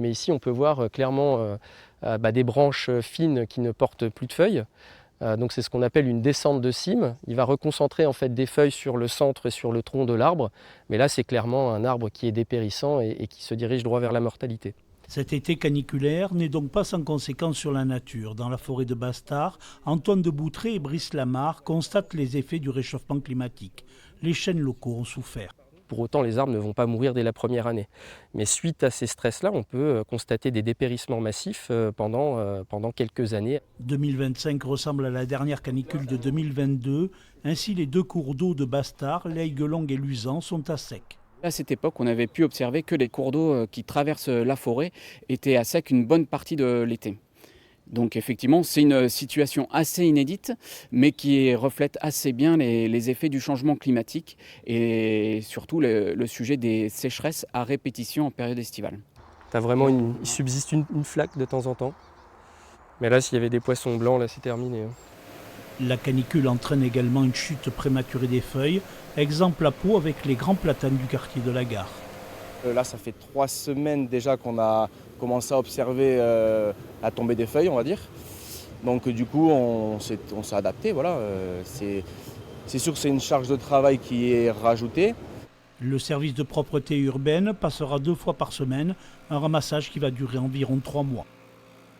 Mais ici, on peut voir clairement des branches fines qui ne portent plus de feuilles. Donc c'est ce qu'on appelle une descente de cime. Il va reconcentrer en fait des feuilles sur le centre et sur le tronc de l'arbre. Mais là, c'est clairement un arbre qui est dépérissant et qui se dirige droit vers la mortalité. Cet été caniculaire n'est donc pas sans conséquence sur la nature. Dans la forêt de Bastard, Antoine de Boutré et Brice Lamarre constatent les effets du réchauffement climatique. Les chênes locaux ont souffert. Pour autant, les arbres ne vont pas mourir dès la première année. Mais suite à ces stress-là, on peut constater des dépérissements massifs pendant quelques années. 2025 ressemble à la dernière canicule de 2022. Ainsi, les deux cours d'eau de Bastard, l'Aiguelongue et l'Usan, sont à sec. À cette époque, on avait pu observer que les cours d'eau qui traversent la forêt étaient à sec une bonne partie de l'été. Donc effectivement, c'est une situation assez inédite, mais qui reflète assez bien les effets du changement climatique et surtout le sujet des sécheresses à répétition en période estivale. Il subsiste une flaque de temps en temps. Mais là, s'il y avait des poissons blancs, là, c'est terminé. La canicule entraîne également une chute prématurée des feuilles, exemple à Pau avec les grands platanes du quartier de la Gare. Là, ça fait 3 semaines déjà qu'on a commencé à observer la tombée des feuilles, on va dire. Donc du coup, on s'est adapté. Voilà. C'est sûr que c'est une charge de travail qui est rajoutée. Le service de propreté urbaine passera 2 fois par semaine, un ramassage qui va durer environ 3 mois.